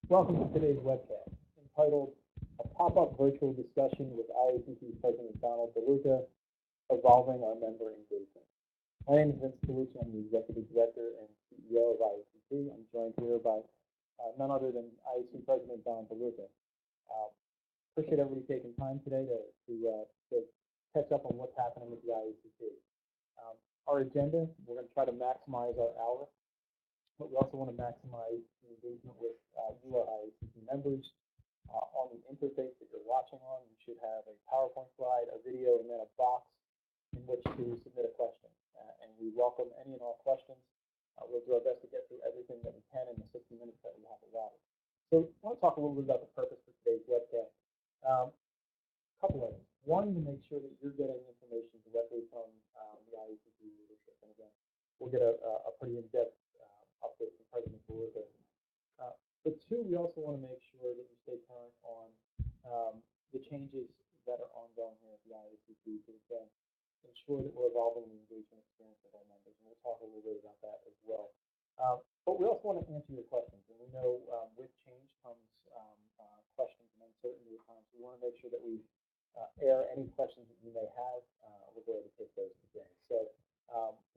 Welcome to today's webcast, entitled A Pop-Up Virtual Discussion with IACP President Donald Lucca, Evolving Our Member Engagement. My name is Vince Colucci. I'm the Executive Director and CEO of IACP. I'm joined here by none other than IACP President Donald Lucca. Appreciate everybody taking time today to catch up on what's happening with the IACP. Our agenda, we're going to try to maximize our hour, but we also want to maximize the engagement with you, our IACP members. On the interface that you're watching on, you should have a PowerPoint slide, a video, and then a box in which to submit a question. And we welcome any and all questions. We'll do our best to get through everything that we can in the 60 minutes that we have allotted. So I want to talk a little bit about the purpose for today's webcast. A couple of things. One, to make sure that you're getting information directly from the IACP leadership. And again, we'll get a pretty in-depth update from President Lucca. But two, we also want to make sure that you stay current on the changes that are ongoing here at the IACP to again ensure that we're evolving the engagement experience of our members. And we'll talk a little bit about that as well. But we also want to answer your questions. And we know with change comes questions and uncertainty at times. We want to make sure that we air any questions that you may have. We'll be able to take those today. So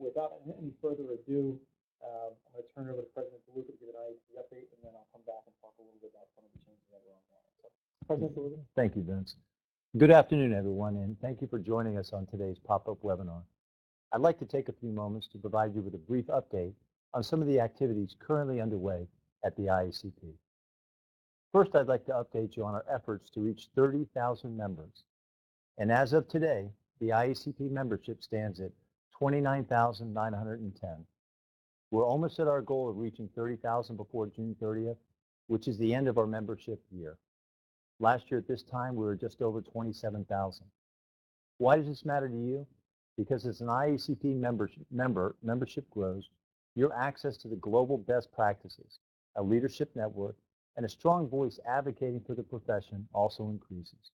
without any further ado, I'm going to turn it over to President Lucca to give an IACP update, and then I'll come back and talk a little bit about some of the changes that are ongoing. So, President Lucca. Thank you, Vince. Good afternoon, everyone, and thank you for joining us on today's pop-up webinar. I'd like to take a few moments to provide you with a brief update on some of the activities currently underway at the IACP. First, I'd like to update you on our efforts to reach 30,000 members. And as of today, the IACP membership stands at 29,910. We're almost at our goal of reaching 30,000 before June 30th, which is the end of our membership year. Last year at this time, we were just over 27,000. Why does this matter to you? Because as an IACP membership grows, your access to the global best practices, a leadership network, and a strong voice advocating for the profession also increases.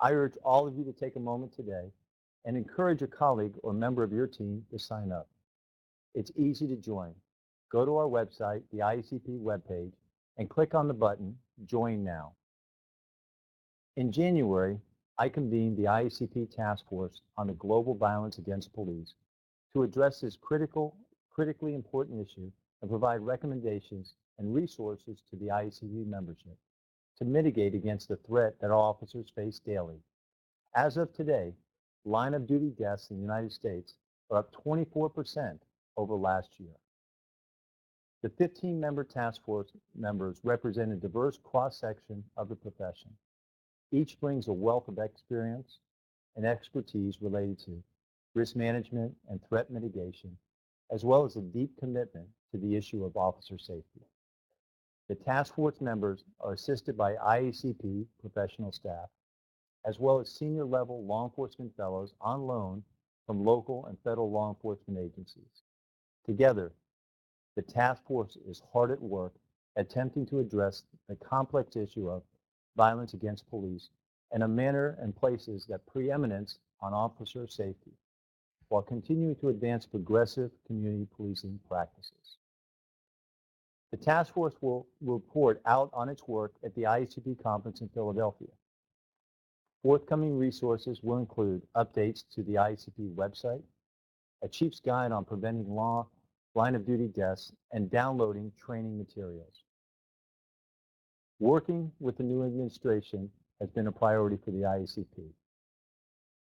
I urge all of you to take a moment today and encourage a colleague or member of your team to sign up. It's easy to join. Go to our website, the IACP webpage, and click on the button, Join Now. In January, I convened the IACP Task Force on the Global Violence Against Police to address this critically important issue and provide recommendations and resources to the IACP membership to mitigate against the threat that our officers face daily. As of today, line-of-duty deaths in the United States are up 24% over last year. The 15-member task force members represent a diverse cross-section of the profession. Each brings a wealth of experience and expertise related to risk management and threat mitigation, as well as a deep commitment to the issue of officer safety. The task force members are assisted by IACP professional staff, as well as senior-level law enforcement fellows on loan from local and federal law enforcement agencies. Together, the task force is hard at work attempting to address the complex issue of violence against police in a manner and places that preeminence on officer safety, while continuing to advance progressive community policing practices. The task force will report out on its work at the IACP conference in Philadelphia. Forthcoming resources will include updates to the IACP website, a chief's guide on preventing line-of-duty deaths, and downloading training materials. Working with the new administration has been a priority for the IACP.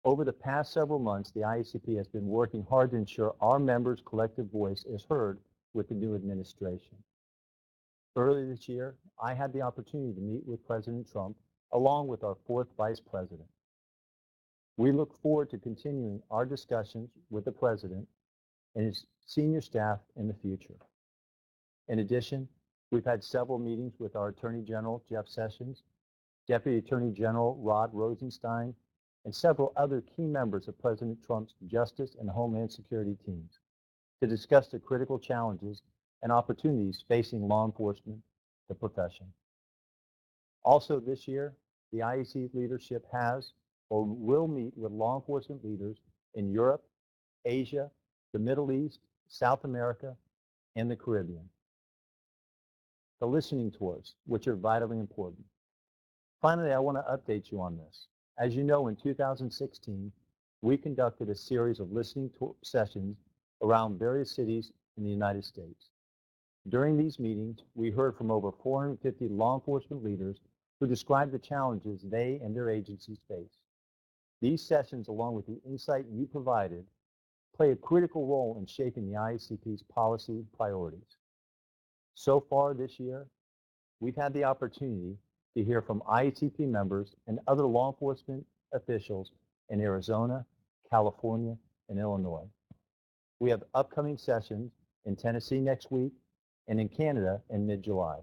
Over the past several months, the IACP has been working hard to ensure our members' collective voice is heard with the new administration. Earlier this year, I had the opportunity to meet with President Trump along with our fourth vice president. We look forward to continuing our discussions with the president and his senior staff in the future. In addition, we've had several meetings with our Attorney General, Jeff Sessions, Deputy Attorney General Rod Rosenstein, and several other key members of President Trump's Justice and Homeland Security teams to discuss the critical challenges and opportunities facing law enforcement, the profession. Also this year, the IAC leadership has or will meet with law enforcement leaders in Europe, Asia, the Middle East, South America, and the Caribbean. the listening tours, which are vitally important. Finally, I want to update you on this. As you know, in 2016, we conducted a series of listening sessions around various cities in the United States. During these meetings, we heard from over 450 law enforcement leaders who described the challenges they and their agencies face. These sessions, along with the insight you provided, play a critical role in shaping the IACP's policy priorities. So far this year, we've had the opportunity to hear from IACP members and other law enforcement officials in Arizona, California, and Illinois. We have upcoming sessions in Tennessee next week and in Canada in mid-July.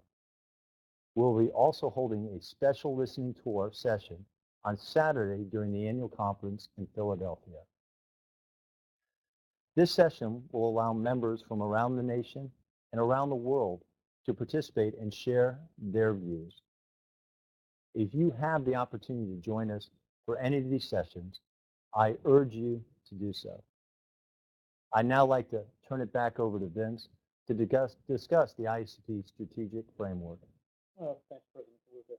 We'll be also holding a special listening tour session on Saturday during the annual conference in Philadelphia. This session will allow members from around the nation and around the world to participate and share their views. If you have the opportunity to join us for any of these sessions, I urge you to do so. I'd now like to turn it back over to Vince to discuss the IACP strategic framework. Thanks, President Lucca.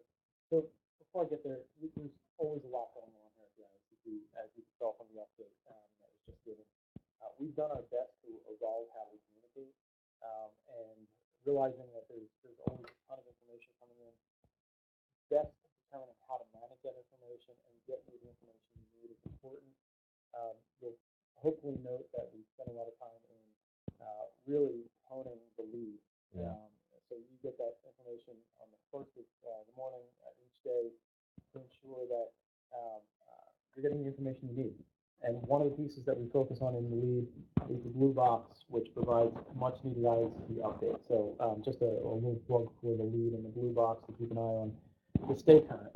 So before I get there, there's always a lot going on here at the IACP, as you saw from the update that was just given. We've done our best to evolve how we communicate, and realizing that there's always a ton of information coming in. Best determining how to manage that information and get you the information you need is important. You'll hopefully note that we spend a lot of time in really honing the lead. Yeah. So you get that information on the first of the morning each day to ensure that you're getting the information you need. And one of the pieces that we focus on in the lead is the blue box, which provides much needed IACP updates. So just a little plug for the lead and the blue box to keep an eye on to stay current.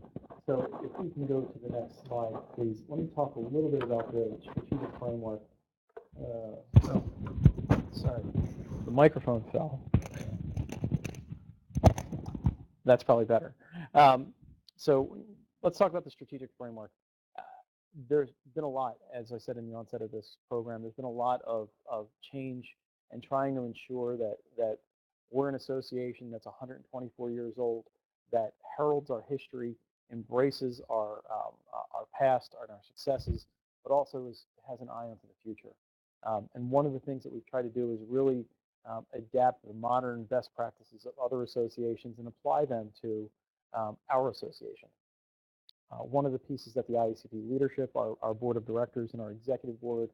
So if we can go to the next slide, please. Let me talk a little bit about the strategic framework. Sorry, the microphone fell. That's probably better. So let's talk about the strategic framework. There's been a lot, as I said in the onset of this program, there's been a lot of change and trying to ensure that we're an association that's 124 years old, that heralds our history, embraces our past and our successes, but also has an eye onto the future. And one of the things that we've tried to do is really adapt the modern best practices of other associations and apply them to our association. One of the pieces that the IACP leadership, our board of directors, and our executive board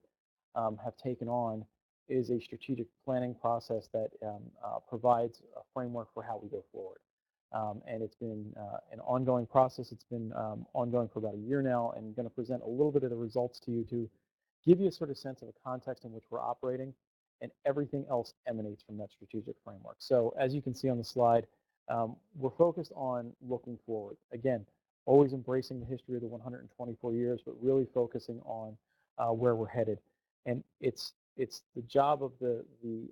have taken on is a strategic planning process that provides a framework for how we go forward. And it's been an ongoing process. It's been ongoing for about a year now, and I'm going to present a little bit of the results to you to give you a sort of sense of a context in which we're operating, and everything else emanates from that strategic framework. So as you can see on the slide, we're focused on looking forward. Again, always embracing the history of the 124 years, but really focusing on where we're headed. And it's the job of the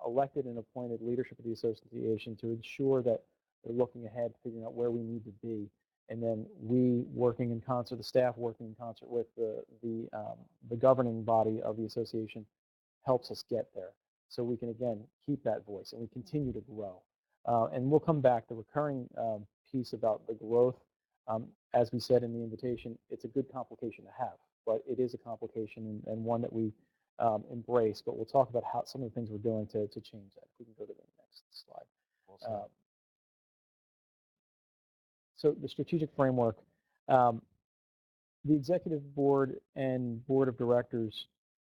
elected and appointed leadership of the association to ensure that they're looking ahead, figuring out where we need to be, and then we working in concert, the staff working in concert with the governing body of the association helps us get there. So we can, again, keep that voice and we continue to grow. And we'll come back, the recurring piece about the growth. As we said in the invitation, it's a good complication to have, but it is a complication and one that we embrace. But we'll talk about how some of the things we're doing to change that. If we can go to the next slide. So the strategic framework, the executive board and board of directors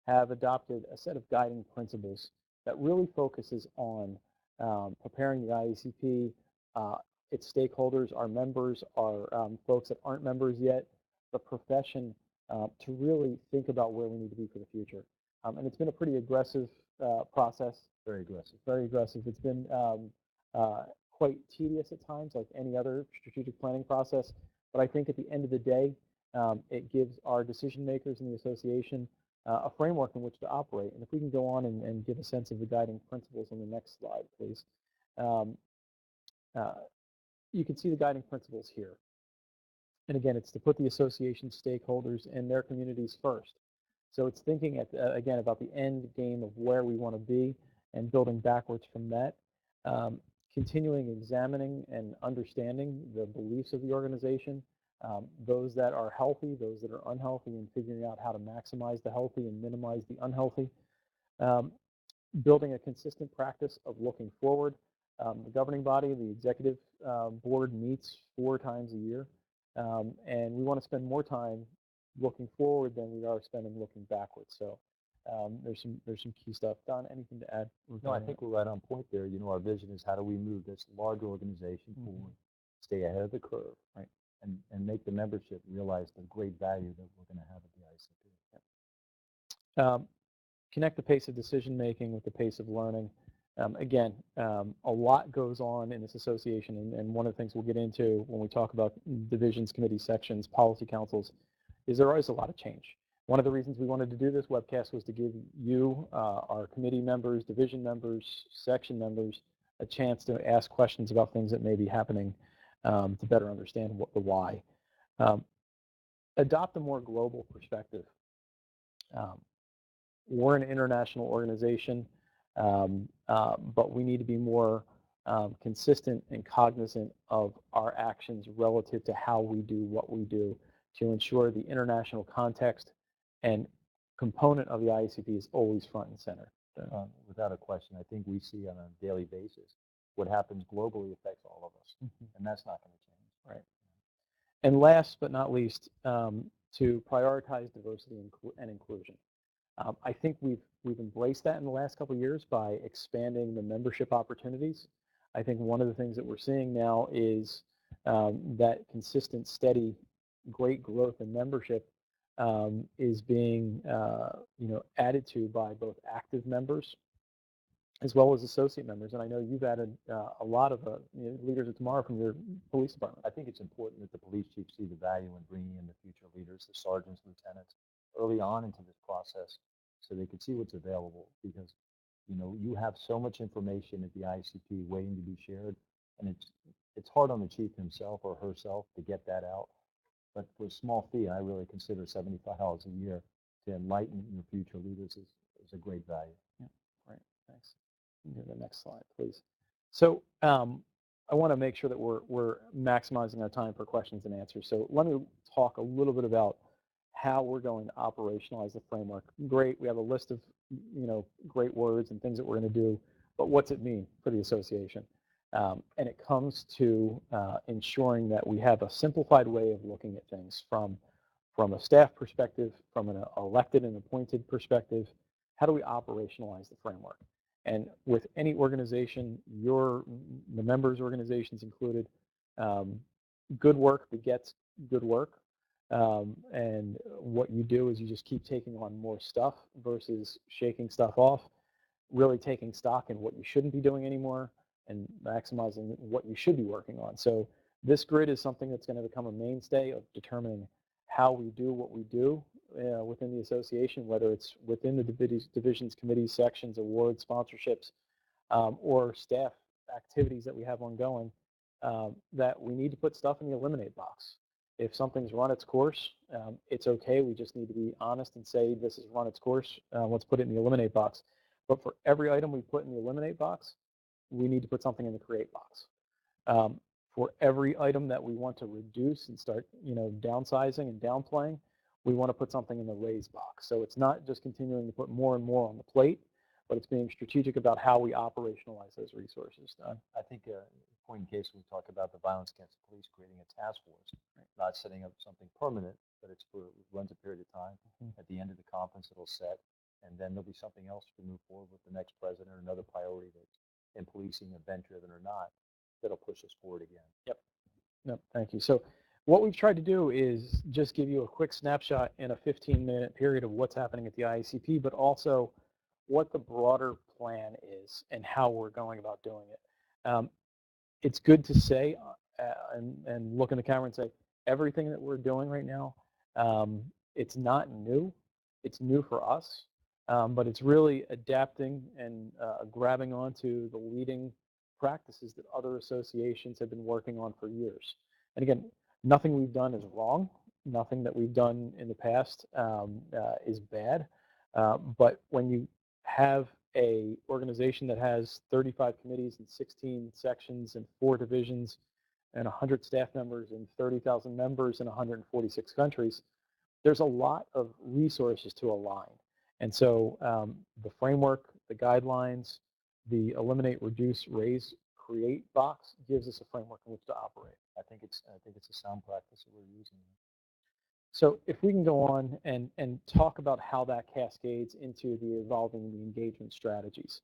have adopted a set of guiding principles that really focuses on preparing the IACP, its stakeholders, our members, our folks that aren't members yet, the profession, to really think about where we need to be for the future. And it's been a pretty aggressive process. Very aggressive. Very aggressive. It's been quite tedious at times, like any other strategic planning process. But I think at the end of the day, it gives our decision makers in the association a framework in which to operate. And if we can go on and give a sense of the guiding principles on the next slide, please. You can see the guiding principles here. And again, it's to put the association stakeholders and their communities first. So it's thinking, again, about the end game of where we want to be and building backwards from that. continuing examining and understanding the beliefs of the organization, those that are healthy, those that are unhealthy, and figuring out how to maximize the healthy and minimize the unhealthy. Building a consistent practice of looking forward. The governing body, the executive board, meets 4 times a year, and we want to spend more time looking forward than we are spending looking backwards. So there's some key stuff. Don, anything to add? No, I think we're right on point there. You know, our vision is how do we move this large organization forward, stay ahead of the curve, right, and make the membership realize the great value that we're going to have at the IACP. Connect the pace of decision making with the pace of learning. Again, a lot goes on in this association, and one of the things we'll get into when we talk about divisions, committees, sections, policy councils, is there is a lot of change. One of the reasons we wanted to do this webcast was to give you, our committee members, division members, section members, a chance to ask questions about things that may be happening to better understand the why. Adopt a more global perspective. We're an international organization, but we need to be more consistent and cognizant of our actions relative to how we do what we do to ensure the international context and component of the IACP is always front and center. Without a question, I think we see on a daily basis what happens globally affects all of us, and that's not going to change. Right. And last but not least, to prioritize diversity and inclusion. I think we've embraced that in the last couple of years by expanding the membership opportunities. I think one of the things that we're seeing now is that consistent, steady, great growth in membership is being added to by both active members as well as associate members. And I know you've added a lot of leaders of tomorrow from your police department. I think it's important that the police chiefs see the value in bringing in the future leaders, the sergeants, lieutenants, early on into this process, so they can see what's available, because you have so much information at the IACP waiting to be shared, and it's hard on the chief himself or herself to get that out. But for a small fee, I really consider $75 a year to enlighten your future leaders is a great value. Yeah, right. Thanks. Go to the next slide, please. So I want to make sure that we're maximizing our time for questions and answers. So let me talk a little bit about how we're going to operationalize the framework. Great, we have a list of great words and things that we're going to do, but what's it mean for the association? And it comes to ensuring that we have a simplified way of looking at things from a staff perspective, from an elected and appointed perspective. How do we operationalize the framework? And with any organization, the members' organizations included, good work begets good work. And what you do is you just keep taking on more stuff versus shaking stuff off, really taking stock in what you shouldn't be doing anymore and maximizing what you should be working on. So this grid is something that's going to become a mainstay of determining how we do what we do within the association, whether it's within the divisions, committees, sections, awards, sponsorships, or staff activities that we have ongoing, that we need to put stuff in the eliminate box. If something's run its course, it's okay. We just need to be honest and say this has run its course. Let's put it in the eliminate box. But for every item we put in the eliminate box, we need to put something in the create box. For every item that we want to reduce and start, downsizing and downplaying, we want to put something in the raise box. So it's not just continuing to put more and more on the plate, but it's being strategic about how we operationalize those resources. I think point in case we talk about the violence against the police, creating a task force, right? Not setting up something permanent, but it runs a period of time. At the end of the conference, it'll set, and then there'll be something else to move forward with the next president or another priority that's in policing, event-driven or not, that'll push us forward again. Yep. No, thank you. So what we've tried to do is just give you a quick snapshot in a 15-minute period of what's happening at the IACP, but also what the broader plan is and how we're going about doing it. It's good to say and look in the camera and say everything that we're doing right now, it's not new. It's new for us, but it's really adapting and grabbing onto the leading practices that other associations have been working on for years. And again, nothing we've done is wrong. Nothing that we've done in the past is bad. But when you have a organization that has 35 committees and 16 sections and 4 divisions and 100 staff members and 30,000 members in 146 countries, there's a lot of resources to align. And so the framework, the guidelines, the eliminate, reduce, raise, create box gives us a framework in which to operate. I think it's a sound practice that we're using. So if we can go on and talk about how that cascades into the evolving the engagement strategies.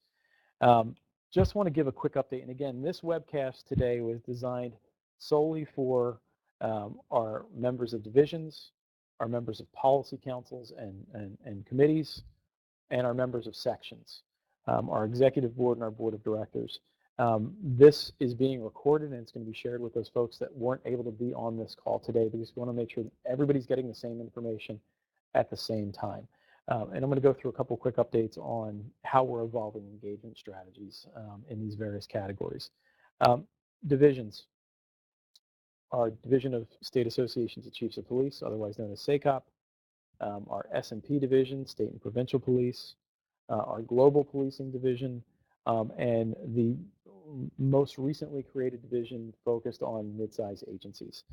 Just want to give a quick update. And again, this webcast today was designed solely for our members of divisions, our members of policy councils and committees, and our members of sections, our executive board and our board of directors. This is being recorded and it's going to be shared with those folks that weren't able to be on this call today because we want to make sure that everybody's getting the same information at the same time. And I'm going to go through a couple quick updates on how we're evolving engagement strategies in these various categories. Divisions. Our Division of State Associations of Chiefs of Police, otherwise known as SACOP. Our S&P division, State and Provincial Police. Our Global Policing Division, and the most recently created division focused on mid-size agencies.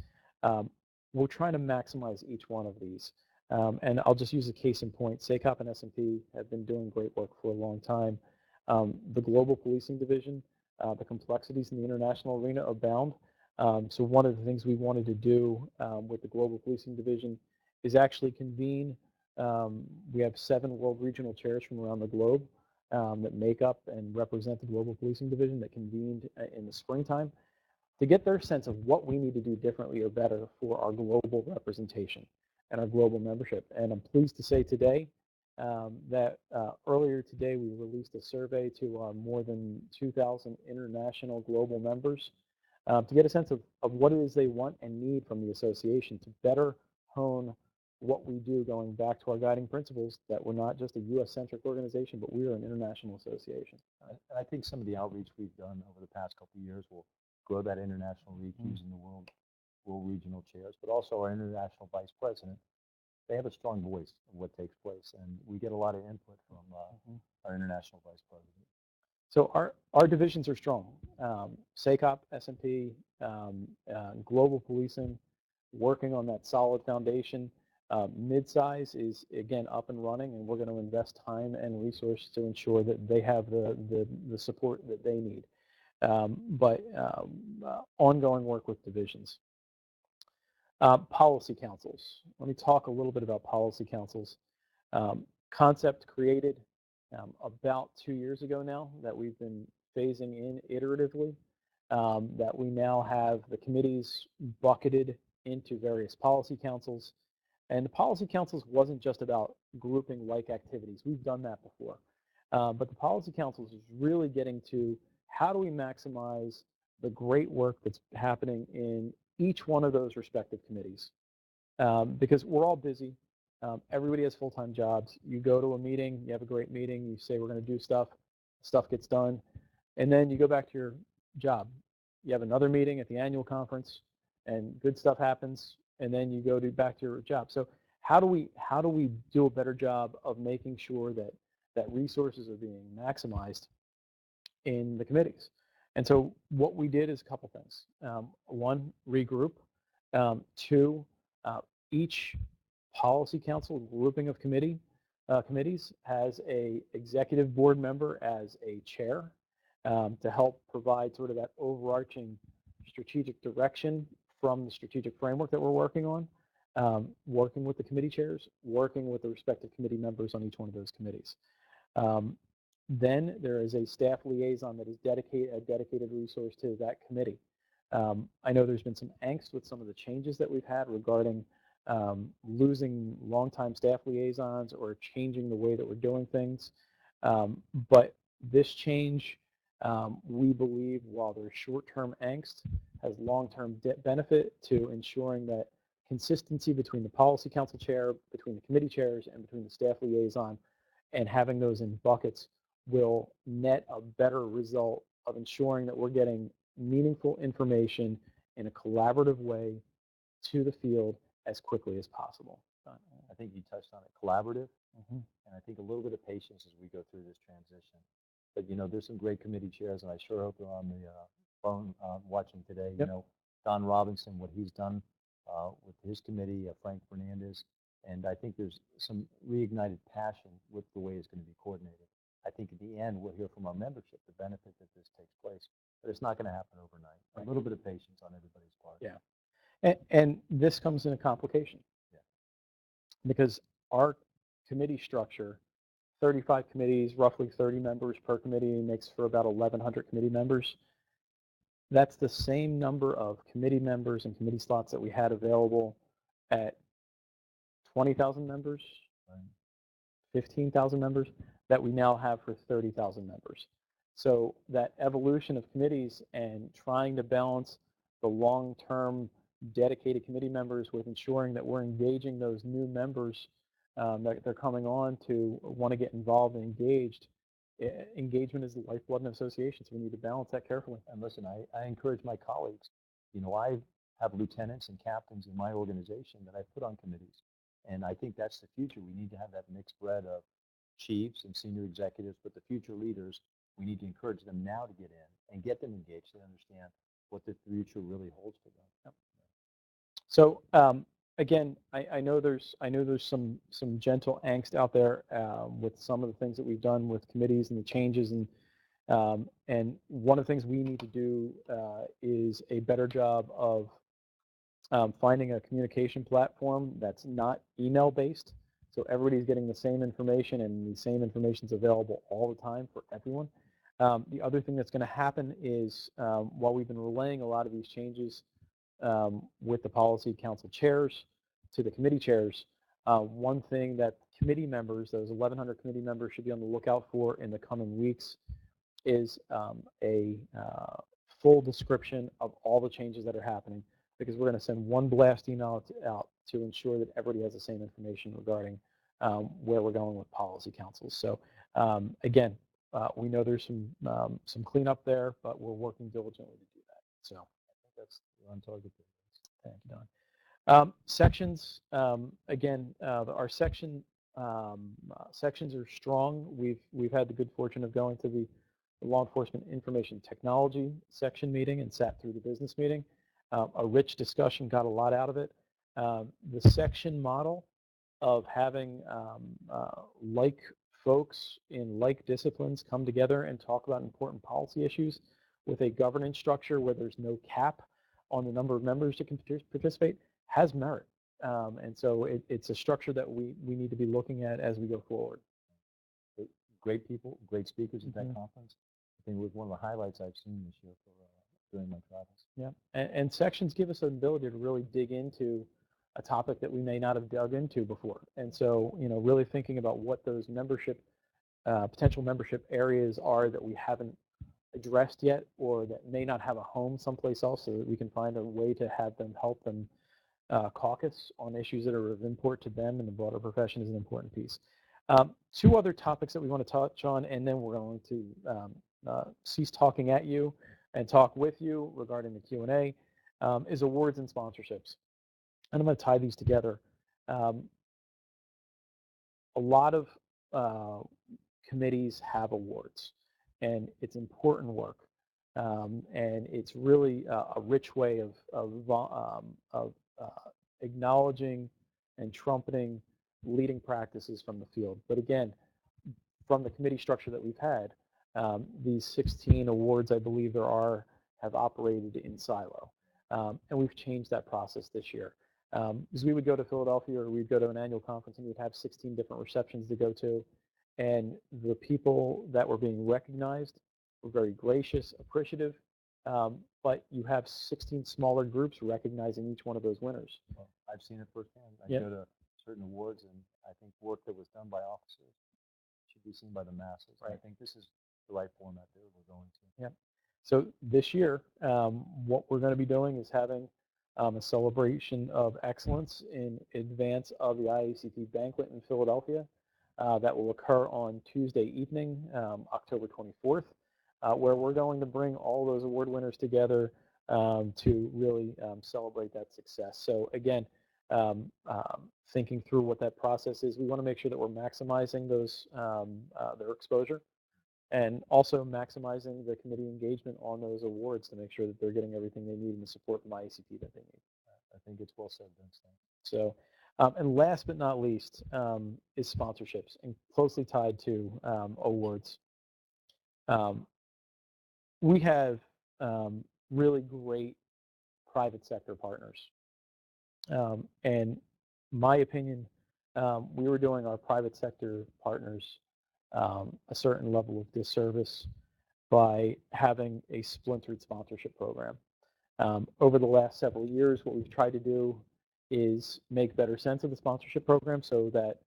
We're trying to maximize each one of these. And I'll just use a case in point. SACOP and S&P have been doing great work for a long time. The Global Policing Division, the complexities in the international arena abound. So one of the things we wanted to do with the Global Policing Division is actually convene. We have 7 world regional chairs from around the globe that make up and represent the Global Policing Division that convened in the springtime to get their sense of what we need to do differently or better for our global representation and our global membership. And I'm pleased to say today that earlier today we released a survey to our more than 2,000 international global members to get a sense of what it is they want and need from the association to better hone what we do, going back to our guiding principles that we're not just a U.S.-centric organization, but we are an international association. And I think some of the outreach we've done over the past couple of years will grow that international reach using the world regional chairs, but also our international vice president. They have a strong voice of what takes place, and we get a lot of input from our international vice president. So our divisions are strong. SACOP, S&P, Global Policing, working on that solid foundation. Mid-size is, again, up and running, and we're going to invest time and resources to ensure that they have the support that they need. But ongoing work with divisions. Policy councils. Let me talk a little bit about policy councils. Concept created about 2 years ago now that we've been phasing in iteratively, that we now have the committees bucketed into various policy councils. And the policy councils wasn't just about grouping like activities. We've done that before. But the policy councils is really getting to how do we maximize the great work that's happening in each one of those respective committees. Because we're all busy. Everybody has full-time jobs. You go to a meeting, you have a great meeting, you say we're going to do stuff gets done, and then you go back to your job. You have another meeting at the annual conference, and good stuff happens, and then you go back to your job. So how do we do a better job of making sure that resources are being maximized in the committees? And so what we did is a couple things. 1, regroup. 2, each policy council grouping of committees has a executive board member as a chair to help provide sort of that overarching strategic direction from the strategic framework that we're working on, working with the committee chairs, working with the respective committee members on each one of those committees. Then there is a staff liaison that is a dedicated resource to that committee. I know there's been some angst with some of the changes that we've had regarding losing longtime staff liaisons or changing the way that we're doing things. But this change, we believe, while there's short-term angst, has long-term benefit to ensuring that consistency between the policy council chair, between the committee chairs, and between the staff liaison, and having those in buckets will net a better result of ensuring that we're getting meaningful information in a collaborative way to the field as quickly as possible. I think you touched on it, collaborative, Mhm. and I think a little bit of patience as we go through this transition. But, there's some great committee chairs, and I sure hope they're on the phone watching today. Yep. Don Robinson, what he's done with his committee, Frank Fernandez, and I think there's some reignited passion with the way it's going to be coordinated. I think at the end, we'll hear from our membership the benefit that this takes place, but it's not going to happen overnight. Right. A little bit of patience on everybody's part. Yeah. And this comes in a complication. Yeah. Because our committee structure, 35 committees, roughly 30 members per committee, makes for about 1,100 committee members. That's the same number of committee members and committee slots that we had available at 20,000 members, Right. 15,000 members, that we now have for 30,000 members. So that evolution of committees and trying to balance the long-term dedicated committee members with ensuring that we're engaging those new members that they're coming on to want to get involved and engaged. Engagement is the lifeblood in associations. So we need to balance that carefully. And listen, I encourage my colleagues. I have lieutenants and captains in my organization that I put on committees. And I think that's the future. We need to have that mixed bread of chiefs and senior executives, but the future leaders, we need to encourage them now to get in and get them engaged so they understand what the future really holds for them. Yep. So again, I know there's some gentle angst out there with some of the things that we've done with committees and the changes, and one of the things we need to do is a better job of finding a communication platform that's not email based, so everybody's getting the same information and the same information is available all the time for everyone. The other thing that's going to happen is while we've been relaying a lot of these changes with the policy council chairs to the committee chairs, one thing that committee members, those 1,100 committee members, should be on the lookout for in the coming weeks is a full description of all the changes that are happening, because we're going to send one blast email out to ensure that everybody has the same information regarding where we're going with policy councils. So again, we know there's some cleanup there, but we're working diligently to do that. So I think that's on target. thank you, Don. Sections, again, our sections are strong. We've had the good fortune of going to the Law Enforcement Information Technology section meeting and sat through the business meeting. A rich discussion, got a lot out of it. The section model of having like folks in like disciplines come together and talk about important policy issues with a governance structure where there's no cap on the number of members that can participate has merit. And so it's a structure that we need to be looking at as we go forward. Great people, great speakers at that conference. I think it was one of the highlights I've seen this year during my travels. Yeah, and sections give us an ability to really dig into a topic that we may not have dug into before. And so, really thinking about what those potential membership areas are that we haven't addressed yet, or that may not have a home someplace else, so that we can find a way to have them help them caucus on issues that are of import to them and the broader profession is an important piece. Two other topics that we want to touch on, and then we're going to cease talking at you and talk with you regarding the Q&A, is awards and sponsorships. And I'm going to tie these together. A lot of committees have awards, and it's important work. And it's really a rich way of acknowledging and trumpeting leading practices from the field. But again, from the committee structure that we've had, these 16 awards, I believe there are, have operated in silo. And we've changed that process this year. Because we would go to Philadelphia, or we'd go to an annual conference and we'd have 16 different receptions to go to. And the people that were being recognized were very gracious, appreciative, but you have 16 smaller groups recognizing each one of those winners. Well, I've seen it firsthand. I Yep. go to certain awards, and I think work that was done by officers should be seen by the masses. Right. I think this is the right format that we're going to. Yep. So this year, what we're going to be doing is having a celebration of excellence in advance of the IACP banquet in Philadelphia. That will occur on Tuesday evening, October 24th, where we're going to bring all those award winners together to really celebrate that success. So again, thinking through what that process is. We want to make sure that we're maximizing those their exposure, and also maximizing the committee engagement on those awards to make sure that they're getting everything they need and the support from IACP that they need. I think it's well said, Vince. So, and last but not least is sponsorships, and closely tied to awards. We have really great private sector partners. And my opinion, we were doing our private sector partners a certain level of disservice by having a splintered sponsorship program. Over the last several years, what we've tried to do is make better sense of the sponsorship program so that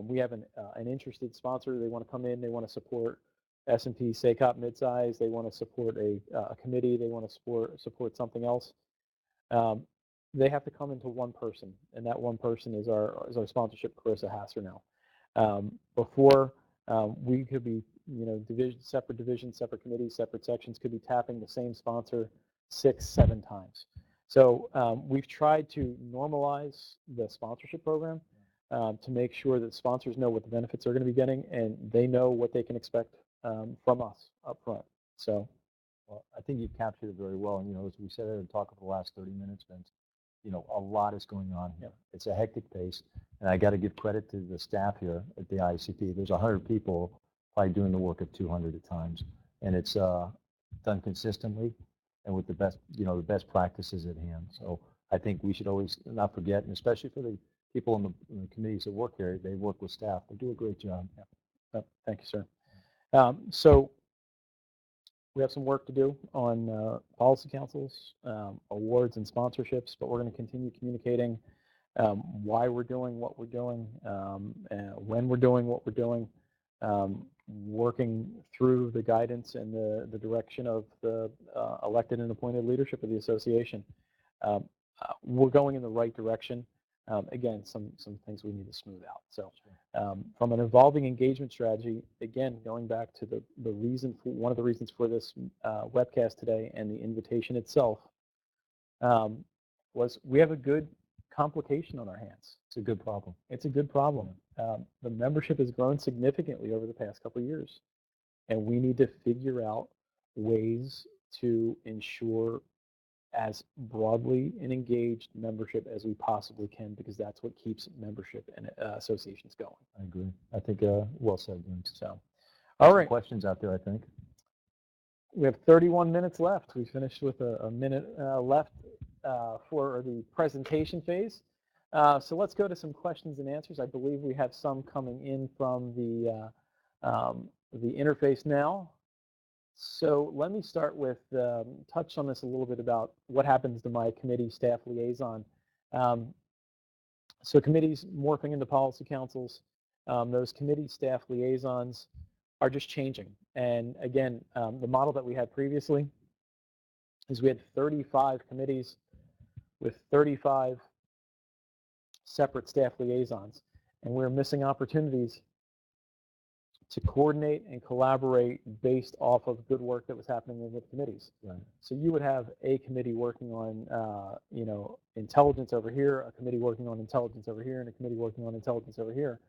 we have an interested sponsor. They want to come in, they want to support S&P SACOP midsize, they want to support a committee, they want to support something else. They have to come into one person, and that one person is our sponsorship, Carissa Hasser now. Before, we could be, separate divisions, separate committees, separate sections could be tapping the same sponsor 6-7 times. So we've tried to normalize the sponsorship program to make sure that sponsors know what the benefits are going to be getting, and they know what they can expect from us up front. So, well, I think you've captured it very well. And, as we said at the talk of the last 30 minutes, Vince, a lot is going on here. It's a hectic pace, and I got to give credit to the staff here at the IACP. There's 100 people probably doing the work of 200 at times, and it's done consistently and with the best practices at hand. So I think we should always not forget, and especially for the people in the committees that work here, they work with staff. They do a great job. Yeah. Thank you, sir. So we have some work to do on policy councils, awards, and sponsorships, but we're going to continue communicating why we're doing what we're doing, and when we're doing what we're doing, working through the guidance and the direction of the elected and appointed leadership of the association. We're going in the right direction. Again, some things we need to smooth out. So from an evolving engagement strategy, again, going back to the reason for, one of the reasons for this webcast today and the invitation itself, was we have a good complication on our hands. It's a good problem. It's a good problem. The membership has grown significantly over the past couple of years, and we need to figure out ways to ensure as broadly an engaged membership as we possibly can, because that's what keeps membership and associations going. I agree. I think well said, Vince. So, all right. Questions out there, I think. We have 31 minutes left. We finished with a minute left for the presentation phase. So let's go to some questions and answers. I believe we have some coming in from the interface now. So let me start with, touch on this a little bit about what happens to my committee staff liaison. So committees morphing into policy councils, those committee staff liaisons are just changing. And again, the model that we had previously is we had 35 committees with 35 separate staff liaisons, and we're missing opportunities to coordinate and collaborate based off of good work that was happening with committees. Right. So you would have a committee working on, intelligence over here, a committee working on intelligence over here, and a committee working on intelligence over here.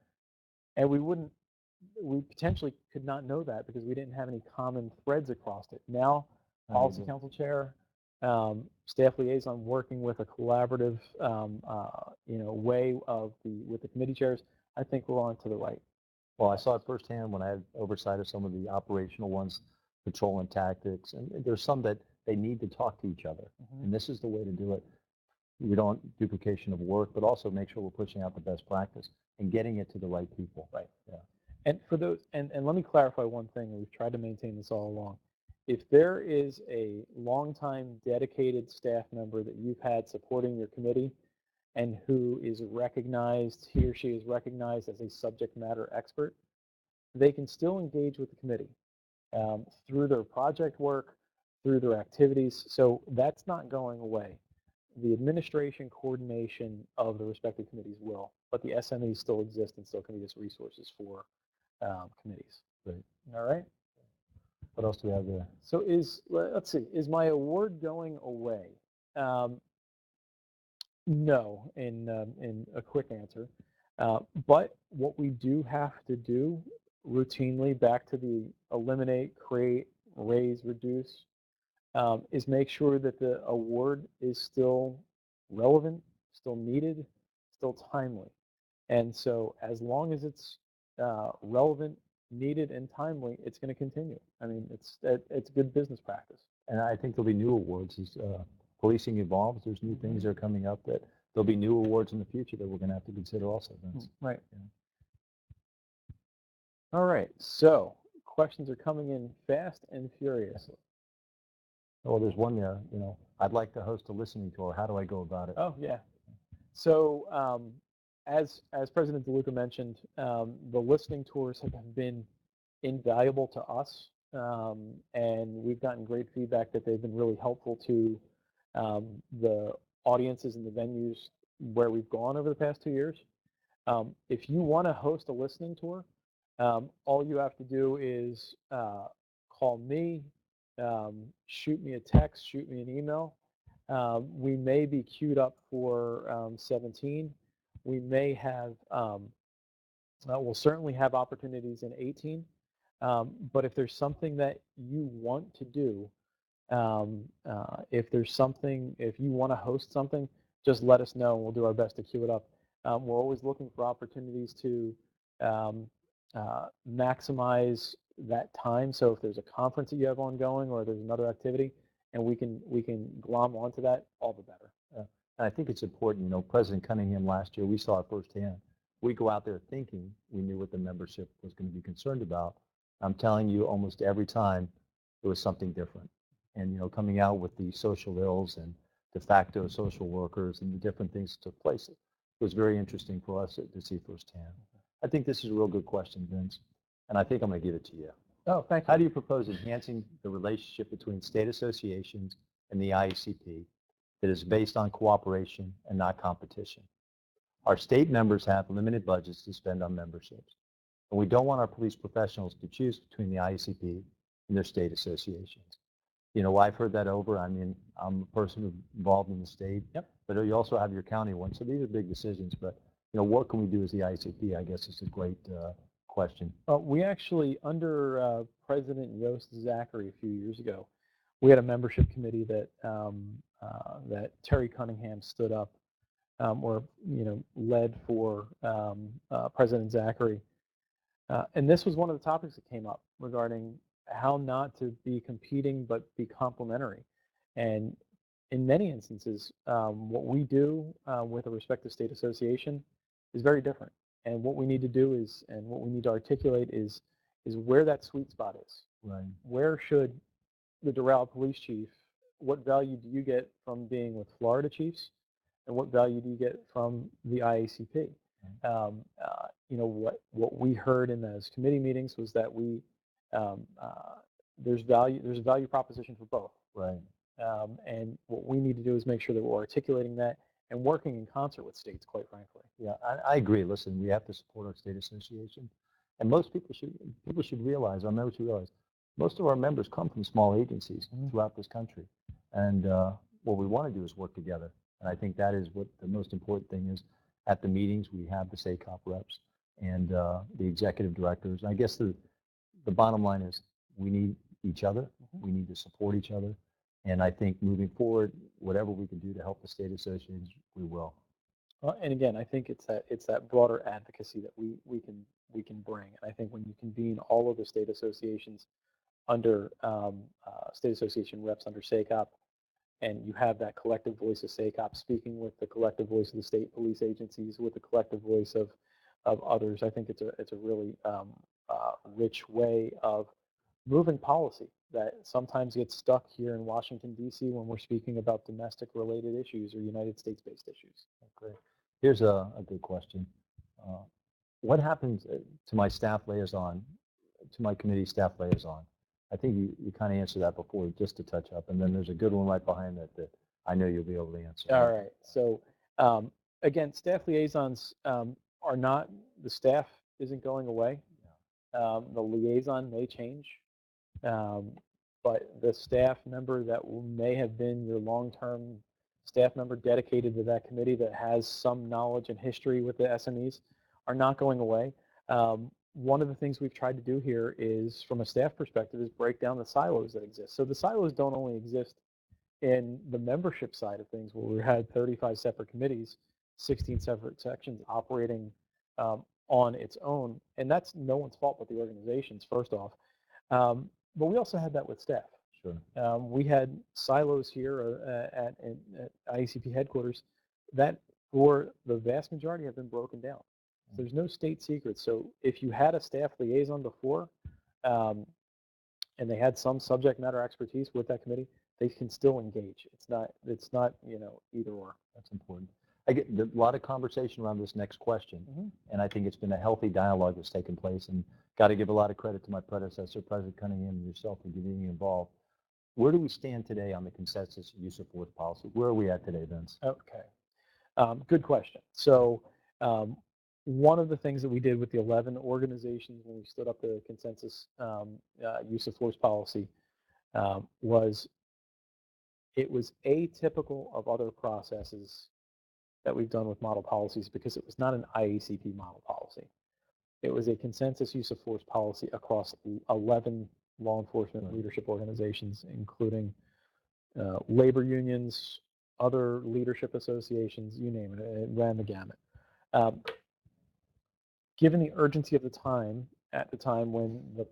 And we potentially could not know that because we didn't have any common threads across it. Now, policy council chair, staff liaison working with a collaborative, way with the committee chairs, I think we're on to the right. Well, I saw it firsthand when I had oversight of some of the operational ones, patrol and tactics, and there's some that they need to talk to each other, and this is the way to do it. We don't duplication of work, but also make sure we're pushing out the best practice and getting it to the right people. Right. Yeah. And for those, and let me clarify one thing, and we've tried to maintain this all along. If there is a longtime dedicated staff member that you've had supporting your committee and who is recognized, he or she is recognized as a subject matter expert, they can still engage with the committee through their project work, through their activities. So that's not going away. The administration coordination of the respective committees will, but the SMEs still exist and still can be just resources for committees. Right. All right. What else do we have there? So let's see, is my award going away? No, in a quick answer. But what we do have to do routinely, back to the eliminate, create, raise, reduce, is make sure that the award is still relevant, still needed, still timely. And so as long as it's relevant, needed, and timely, it's going to continue. I mean, it's good business practice. And I think there'll be new awards as policing evolves. There's new things that are coming up that there'll be new awards in the future that we're going to have to consider also, Vince. Right. Yeah. All right. So questions are coming in fast and furious. Oh, there's one there, I'd like to host a listening tour. How do I go about it? Oh, yeah. So as President DeLuca mentioned, the listening tours have been invaluable to us, and we've gotten great feedback that they've been really helpful to the audiences and the venues where we've gone over the past 2 years. If you want to host a listening tour, all you have to do is call me, shoot me a text, shoot me an email. We may be queued up for 17. We may have, we'll certainly have opportunities in 18. But if there's something that you want to do, if you want to host something, just let us know and we'll do our best to queue it up. We're always looking for opportunities to maximize that time. So if there's a conference that you have ongoing or there's another activity and we can glom onto that, all the better. And I think it's important, President Cunningham last year, we saw it firsthand. We go out there thinking we knew what the membership was going to be concerned about. I'm telling you, almost every time it was something different. And, coming out with the social ills and de facto social workers and the different things that took place, it was very interesting for us to see firsthand. I think this is a real good question, Vince, and I think I'm going to give it to you. Oh, thank you. How do you propose enhancing the relationship between state associations and the IACP that is based on cooperation and not competition? Our state members have limited budgets to spend on memberships, and we don't want our police professionals to choose between the IACP and their state associations. I've heard that over. I mean, I'm a person involved in the state, Yep. But you also have your county one, so these are big decisions. But, what can we do as the IACP, I guess is a great question. We actually, under President Yost Zachary a few years ago, we had a membership committee that that Terry Cunningham stood up or led for President Zachary, and this was one of the topics that came up regarding how not to be competing but be complementary. And in many instances, what we do with a respective state association is very different. And what we need to do is, and what we need to articulate is where that sweet spot is. Right. Where should the Doral police chief, what value do you get from being with Florida chiefs, and what value do you get from the IACP? What we heard in those committee meetings was that there's a value proposition for both. Right. And what we need to do is make sure that we're articulating that and working in concert with states, quite frankly. Yeah, I agree. Listen, we have to support our state association, and most people should realize, our members should realize, most of our members come from small agencies throughout this country, and what we want to do is work together. And I think that is what the most important thing is. At the meetings, we have the SACOP reps and the executive directors. And I guess the bottom line is we need each other. We need to support each other. And I think moving forward, whatever we can do to help the state associations, we will. And again, I think it's that broader advocacy that we can bring. And I think when you convene all of the state associations under state association reps under SACOP, and you have that collective voice of SACOP speaking with the collective voice of the state police agencies, with the collective voice of others, I think it's a really rich way of moving policy that sometimes gets stuck here in Washington, D.C. when we're speaking about domestic-related issues or United States-based issues. Great. Here's a good question. What happens to my staff liaison, to my committee staff liaison? I think you kind of answered that before, just to touch up, and then there's a good one right behind that that I know you'll be able to answer. All right. So again, staff liaisons are not, the staff isn't going away. The liaison may change, but the staff member that may have been your long-term staff member dedicated to that committee that has some knowledge and history with the SMEs are not going away. One of the things we've tried to do here is, from a staff perspective, is break down the silos that exist. So the silos don't only exist in the membership side of things, where we had 35 separate committees, 16 separate sections operating on its own, and that's no one's fault but the organization's, first off. But we also had that with staff. Sure. We had silos here at IACP headquarters that, for the vast majority, have been broken down. There's no state secrets. So if you had a staff liaison before, and they had some subject matter expertise with that committee, they can still engage. It's not either or. That's important. I get a lot of conversation around this next question, and I think it's been a healthy dialogue that's taken place, and got to give a lot of credit to my predecessor, President Cunningham, and yourself for getting involved. Where do we stand today on the consensus use of force policy? Where are we at today, Vince? Okay. Good question. So one of the things that we did with the 11 organizations when we stood up the consensus use of force policy was, it was atypical of other processes that we've done with model policies, because it was not an IACP model policy. It was a consensus use of force policy across 11 law enforcement leadership organizations, including labor unions, other leadership associations, you name it. It ran the gamut. Given the urgency of the time, at the time when the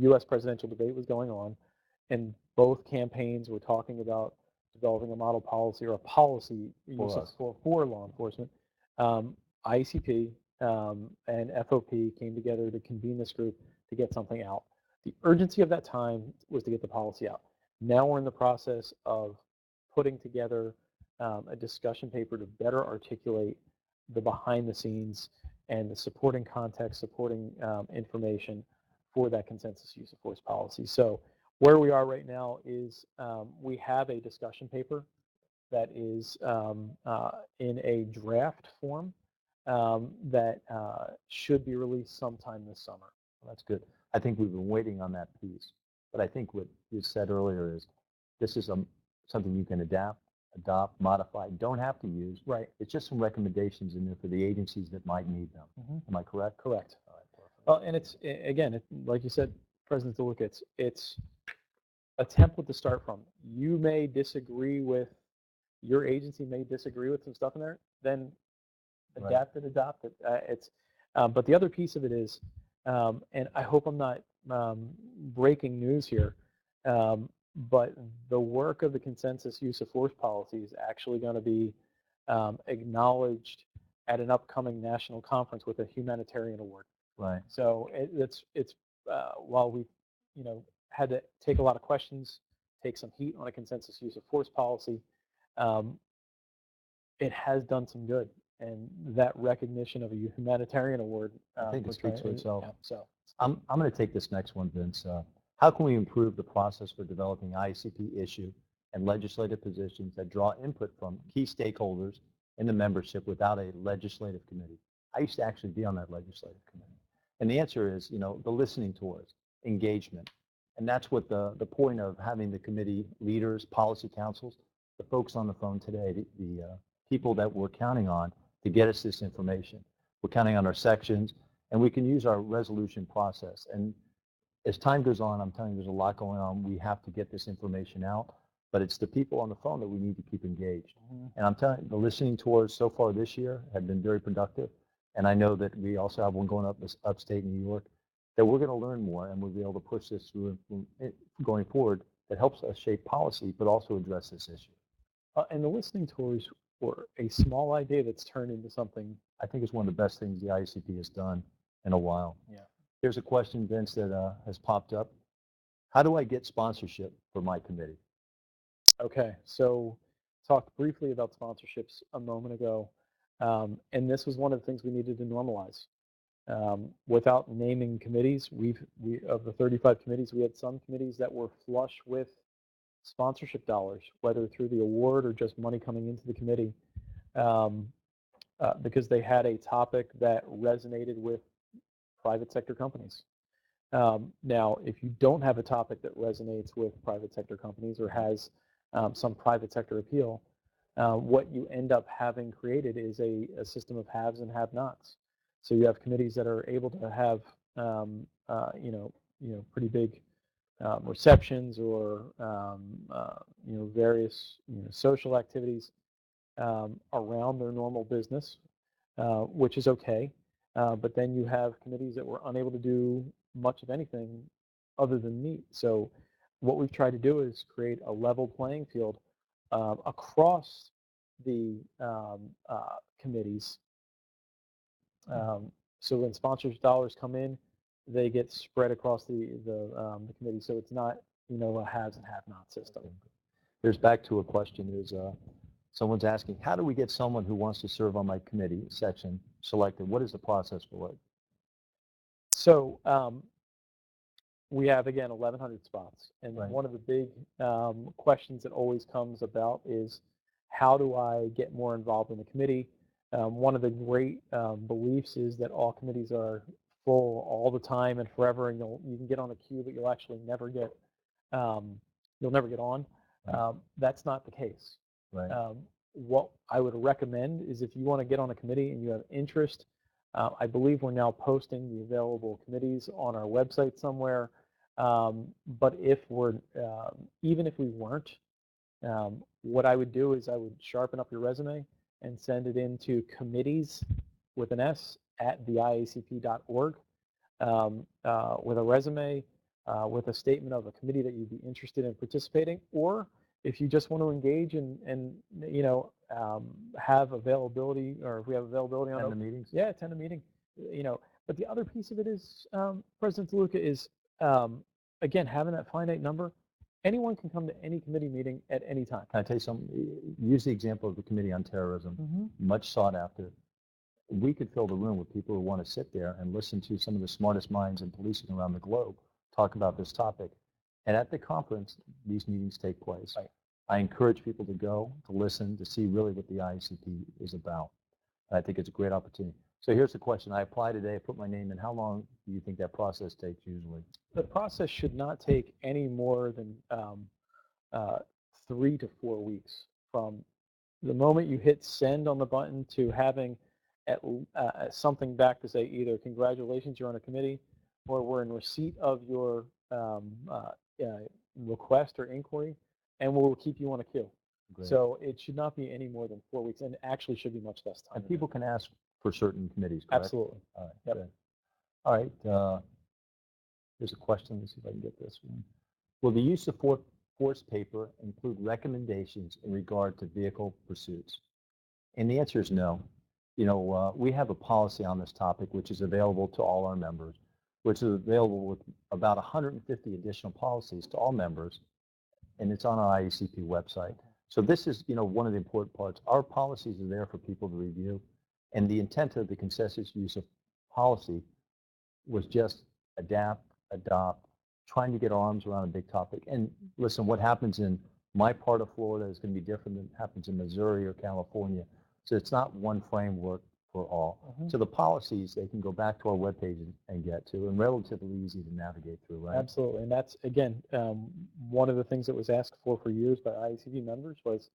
U.S. presidential debate was going on, and both campaigns were talking about developing a model policy or a policy for law enforcement, IACP and FOP came together to convene this group to get something out. The urgency of that time was to get the policy out. Now we're in the process of putting together a discussion paper to better articulate the behind the scenes and the supporting context, supporting information for that consensus use of force policy. So where we are right now is we have a discussion paper that is in a draft form that should be released sometime this summer. Well, that's good. I think we've been waiting on that piece. But I think what you said earlier is this is something you can adapt, adopt, modify, don't have to use. Right. It's just some recommendations in there for the agencies that might need them. Am I correct? Correct. All right, perfect. Well, and it's, again, like you said, President Lucca, it's a template to start from. You may disagree with, your agency may disagree with some stuff in there, then adapt it, adopt it. But the other piece of it is, and I hope I'm not breaking news here, but the work of the consensus use of force policy is actually going to be acknowledged at an upcoming national conference with a humanitarian award. Right. So it's while we've had to take a lot of questions, take some heat on a consensus use of force policy, it has done some good. And that recognition of a humanitarian award, I think it speaks for itself. Yeah, so I'm going to take this next one, Vince. How can we improve the process for developing IACP issue and legislative positions that draw input from key stakeholders in the membership without a legislative committee? I used to actually be on that legislative committee. And the answer is, the listening tours, engagement. And that's what the point of having the committee leaders, policy councils, the folks on the phone today, the people that we're counting on to get us this information. We're counting on our sections, and we can use our resolution process. And as time goes on, I'm telling you, there's a lot going on. We have to get this information out, but it's the people on the phone that we need to keep engaged. And I'm telling you, the listening tours so far this year have been very productive. And I know that we also have one going up upstate New York, that we're going to learn more, and we'll be able to push this through going forward that helps us shape policy, but also address this issue. And the listening tours were a small idea that's turned into something. I think it's one of the best things the IACP has done in a while. Yeah. Here's a question, Vince, that has popped up. How do I get sponsorship for my committee? Okay, so talked briefly about sponsorships a moment ago, and this was one of the things we needed to normalize. Without naming committees, of the 35 committees, we had some committees that were flush with sponsorship dollars, whether through the award or just money coming into the committee, because they had a topic that resonated with private sector companies. Now, if you don't have a topic that resonates with private sector companies or has some private sector appeal, what you end up having created is a system of haves and have-nots. So you have committees that are able to have pretty big receptions or various social activities around their normal business, which is okay. But then you have committees that were unable to do much of anything other than meet. So what we've tried to do is create a level playing field across the committees. So when sponsors dollars come in, they get spread across the committee. So it's not a haves and have-not system. Here's back to a question is someone's asking, how do we get someone who wants to serve on my committee section selected? What is the process for it? So we have, again, 1,100 spots. And Right. one of the big questions that always comes about is, how do I get more involved in the committee? One of the great beliefs is that all committees are full all the time and forever, and you can get on a queue, but you'll actually never get on. That's not the case. Right. What I would recommend is, if you want to get on a committee and you have interest, I believe we're now posting the available committees on our website somewhere. But if we're, even if we weren't, what I would do is I would sharpen up your resume and send it into committees with an S at theiacp.org with a resume, with a statement of a committee that you'd be interested in participating, or if you just want to engage and have availability, or if we have availability on Attend the meetings? Yeah, attend a meeting. But the other piece of it is, President Lucca, is again, having that finite number. Anyone can come to any committee meeting at any time. Can I tell you something? Use the example of the Committee on Terrorism, much sought after. We could fill the room with people who want to sit there and listen to some of the smartest minds in policing around the globe talk about this topic. And at the conference, these meetings take place. Right. I encourage people to go, to listen, to see really what the IACP is about. I think it's a great opportunity. So here's the question. I apply today, I put my name in. How long do you think that process takes usually? The process should not take any more than 3 to 4 weeks from the moment you hit send on the button to having something back to say either congratulations, you're on a committee, or we're in receipt of your request or inquiry, and we'll keep you on a queue. Great. So it should not be any more than 4 weeks, and actually should be much less time. And people can ask for certain committees, correct? Absolutely. All right. Yep. Good. All right. Here's a question. Let's see if I can get this one. Will the use of force paper include recommendations in regard to vehicle pursuits? And the answer is no. We have a policy on this topic which is available to all our members, which is available with about 150 additional policies to all members, and it's on our IACP website. So this is, one of the important parts. Our policies are there for people to review, and the intent of the consensus use of policy was just adopt, trying to get our arms around a big topic. And listen, what happens in my part of Florida is going to be different than happens in Missouri or California. So it's not one framework for all. So the policies, they can go back to our webpage and get to, and relatively easy to navigate through, right? Absolutely. And that's, again, one of the things that was asked for years by IACP members was,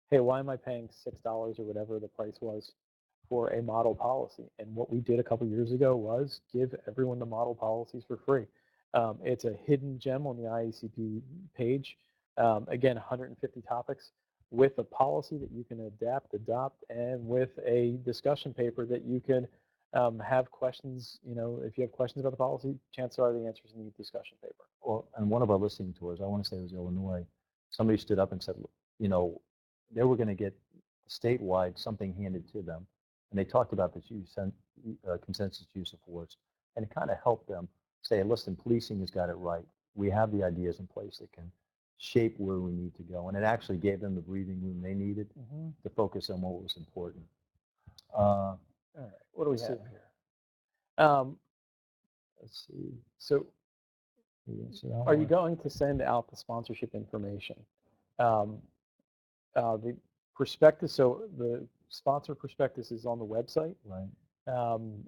hey, why am I paying $6 or whatever the price was for a model policy? And what we did a couple years ago was give everyone the model policies for free. It's a hidden gem on the IACP page. Again, 150 topics with a policy that you can adopt, and with a discussion paper that you can have questions. If you have questions about the policy, chances are the answer's in the discussion paper. Well, and one of our listening tours, I want to say it was Illinois, somebody stood up and said, they were going to get statewide something handed to them. And they talked about this consensus use of force. And it kind of helped them say, listen, policing has got it right. We have the ideas in place that can shape where we need to go. And it actually gave them the breathing room they needed to focus on what was important. All right, what do we have here? Let's see. So are you going to send out the sponsorship information? The prospectus, so the sponsor prospectus is on the website. Right.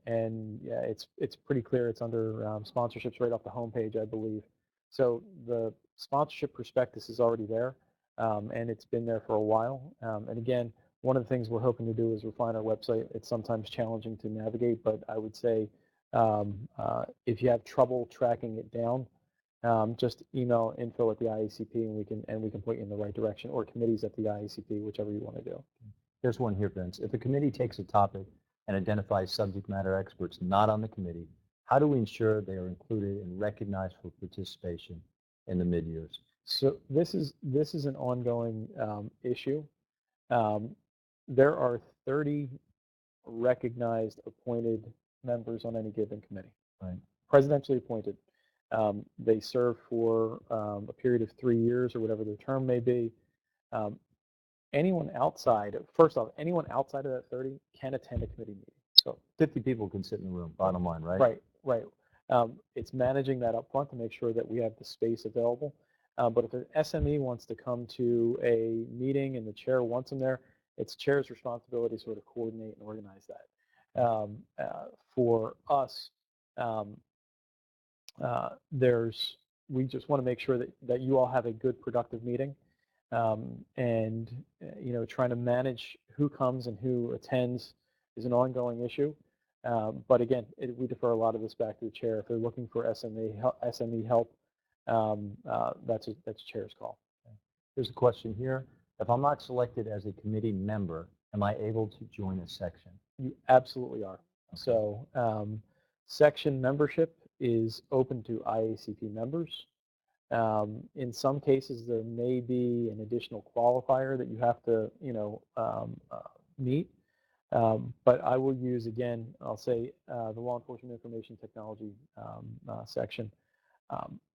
And yeah, it's pretty clear. It's under sponsorships right off the homepage, I believe. So the sponsorship prospectus is already there. and it's been there for a while. And again, one of the things we're hoping to do is refine our website. It's sometimes challenging to navigate, but I would say if you have trouble tracking it down, just email info at the IACP and we can point you in the right direction, or committees at the IACP, whichever you want to do. Here's one here, Vince. If a committee takes a topic and identifies subject matter experts not on the committee, how do we ensure they are included and recognized for participation in the mid-years? So this is an ongoing issue. There are 30 recognized appointed members on any given committee. Right. Presidentially appointed. They serve for a period of 3 years or whatever their term may be. Anyone outside of that 30 can attend a committee meeting. So 50 people can sit in the room, bottom line, right? Right. It's managing that up front to make sure that we have the space available. But if an SME wants to come to a meeting and the chair wants them there, it's chair's responsibility to sort of coordinate and organize that. For us, we just want to make sure that you all have a good, productive meeting, and trying to manage who comes and who attends is an ongoing issue. But again, we defer a lot of this back to the chair. If they're looking for SME help, that's a chair's call. Here's a question here. If I'm not selected as a committee member, am I able to join a section? You absolutely are. Okay. So section membership is open to IACP members. In some cases, there may be an additional qualifier that you have to, meet. But I will use, again, I'll say the Law Enforcement Information Technology section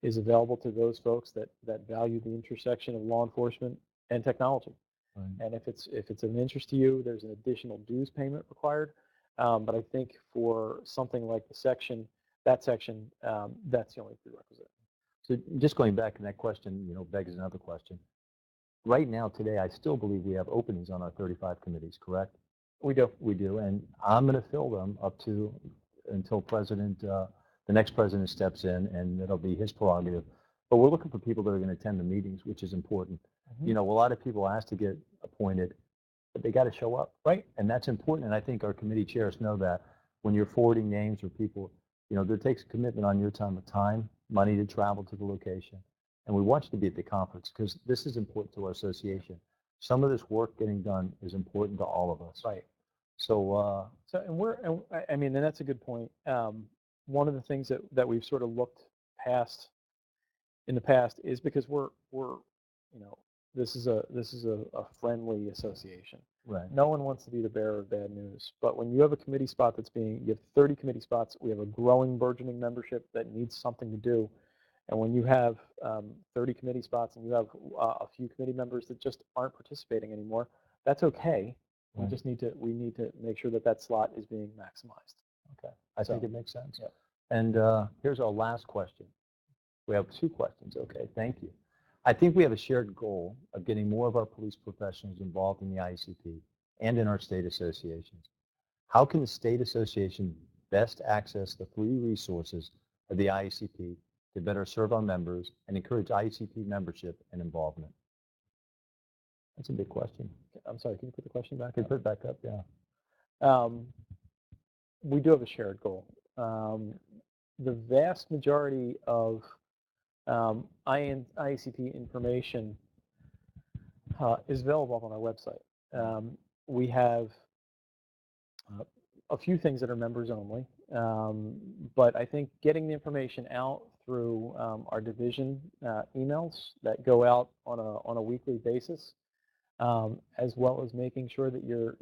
is available to those folks that value the intersection of law enforcement and technology. Right. And if it's of interest to you, there's an additional dues payment required. But I think for something like that section, that's the only prerequisite. So just going back to that question, begs another question. Right now, today, I still believe we have openings on our 35 committees, correct? We do. We do, and I'm going to fill them until the next president steps in, and it'll be his prerogative. But we're looking for people that are going to attend the meetings, which is important. Mm-hmm. A lot of people ask to get appointed, but they got to show up, right? And that's important, and I think our committee chairs know that. When you're forwarding names or people, there takes a commitment on your time, money to travel to the location. And we want you to be at the conference because this is important to our association. Some of this work getting done is important to all of us. Right. So, and that's a good point. One of the things that we've sort of looked past in the past is because we're this is a friendly association. Right. No one wants to be the bearer of bad news. But when you have a committee spot you have 30 committee spots, we have a growing, burgeoning membership that needs something to do. And when you have 30 committee spots and you have a few committee members that just aren't participating anymore, that's okay. Right. We need to make sure that slot is being maximized. Okay, I think it makes sense. Yeah. And here's our last question. We have 2 questions. Okay, thank you. I think we have a shared goal of getting more of our police professionals involved in the IACP and in our state associations. How can the state association best access the free resources of the IACP to better serve our members and encourage IACP membership and involvement? That's a big question. I'm sorry, can you put the question back up? Can you put it back up? Yeah. We do have a shared goal. The vast majority of IACP information is available on our website. We have a few things that are members only, but I think getting the information out through our division emails that go out on a weekly basis, as well as making sure that you're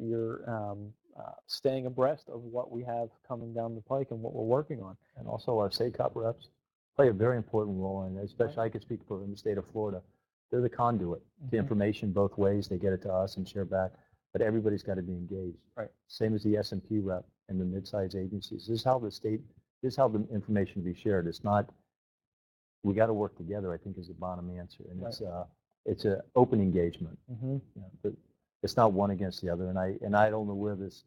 staying abreast of what we have coming down the pike and what we're working on. And also our SACOP reps play a very important role, and especially I could speak for in the state of Florida. They're the conduit. Mm-hmm. The information both ways, they get it to us and share back, but everybody's got to be engaged. Right. Same as the S&P rep and the mid-sized agencies. This is how the information will be shared. It's not, we got to work together, I think, is the bottom answer. And right. It's an open engagement. Mm-hmm. But it's not one against the other. And I don't know where this,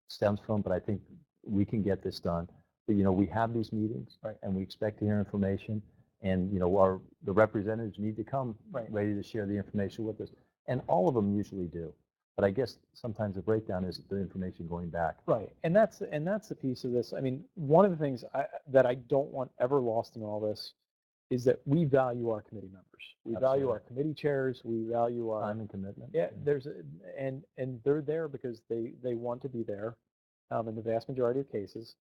stems from, but I think we can get this done. But, we have these meetings, right, and we expect to hear information. And, the representatives need to come ready to share the information with us. And all of them usually do. But I guess sometimes the breakdown is the information going back. Right, and that's the piece of this. I mean, one of the things that I don't want ever lost in all this is that we value our committee members. We value our committee chairs. We value our time and commitment. Yeah, and they're there because they want to be there, in the vast majority of cases.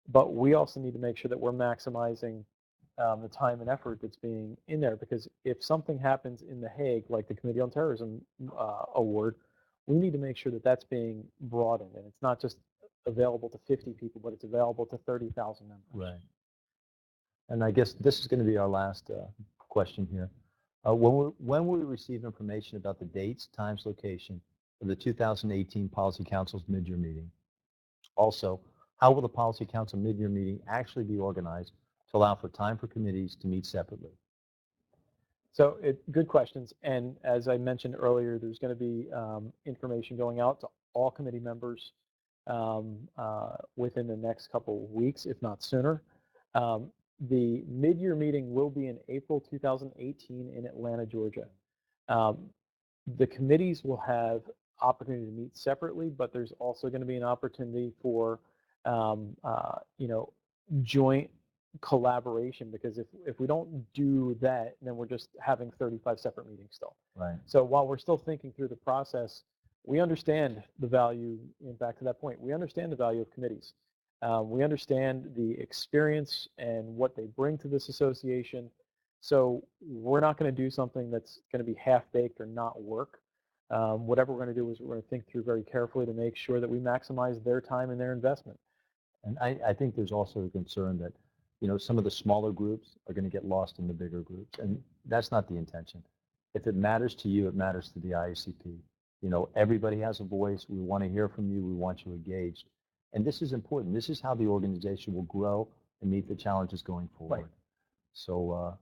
But we also need to make sure that we're maximizing the time and effort that's being in there, because if something happens in The Hague, like the Committee on Terrorism award, we need to make sure that that's being broadened, and it's not just available to 50 people, but it's available to 30,000 members. Right. And I guess this is going to be our last question here. When will we receive information about the dates, times, location of the 2018 Policy Council's mid-year meeting? Also, how will the Policy Council mid-year meeting actually be organized to allow for time for committees to meet separately? So good questions. And as I mentioned earlier, there's going to be information going out to all committee members within the next couple of weeks, if not sooner. The mid-year meeting will be in April 2018 in Atlanta, Georgia. The committees will have opportunity to meet separately, but there's also going to be an opportunity for joint collaboration, because if we don't do that, then we're just having 35 separate meetings still. Right. So while we're still thinking through the process, we understand the value, and back to that point, we understand the value of committees. We understand the experience and what they bring to this association. So we're not going to do something that's going to be half-baked or not work. Whatever we're going to do is we're going to think through very carefully to make sure that we maximize their time and their investment. And I think there's also a concern that, some of the smaller groups are going to get lost in the bigger groups. And that's not the intention. If it matters to you, it matters to the IACP. Everybody has a voice. We want to hear from you. We want you engaged. And this is important. This is how the organization will grow and meet the challenges going forward. Right. So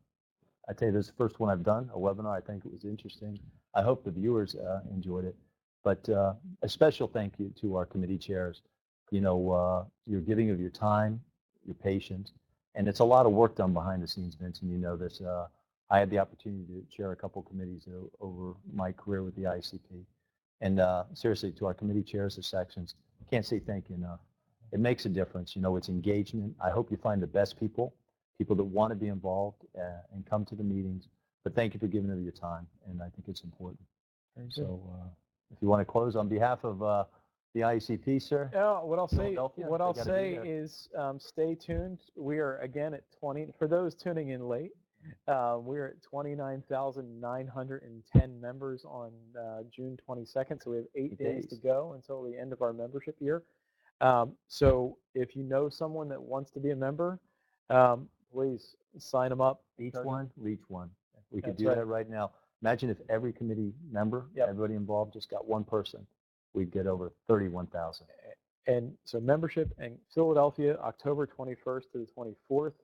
I tell you, this is the first one I've done, a webinar. I think it was interesting. I hope the viewers enjoyed it. But a special thank you to our committee chairs. Your giving of your time, your patience, and it's a lot of work done behind the scenes, Vince, and you know this. I had the opportunity to chair a couple committees over my career with the IACP. And seriously, to our committee chairs of sections, can't say thank you enough. It makes a difference. It's engagement. I hope you find the best people that want to be involved and come to the meetings. But thank you for giving them your time, and I think it's important. So if you want to close on behalf of the IACP, sir? Yeah, what I'll say Philadelphia, is stay tuned. We are again at 20, for those tuning in late, we're at 29,910 members on June 22nd, so we have 8 days to go until the end of our membership year. So if you know someone that wants to be a member, please sign them up. Each one, reach one. We could That's do right. that right now. Imagine if every committee member, everybody involved, just got one person. We'd get over 31,000. And so membership in Philadelphia, October 21st to the 24th,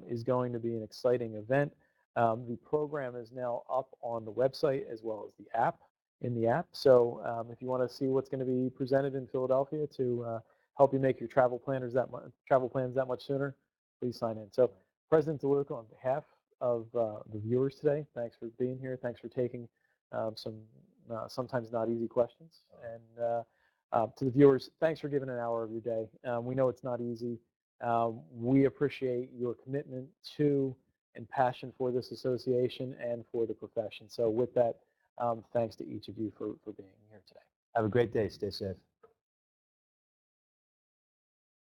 is going to be an exciting event. The program is now up on the website as well as the app, in the app. So if you want to see what's going to be presented in Philadelphia to help you make your travel plans that much sooner, please sign in. So President DeLuca, on behalf of the viewers today, thanks for being here. Thanks for taking some sometimes not easy questions. And to the viewers, thanks for giving an hour of your day. We know it's not easy. We appreciate your commitment to and passion for this association and for the profession. So with that, thanks to each of you for being here today. Have a great day. Stay safe.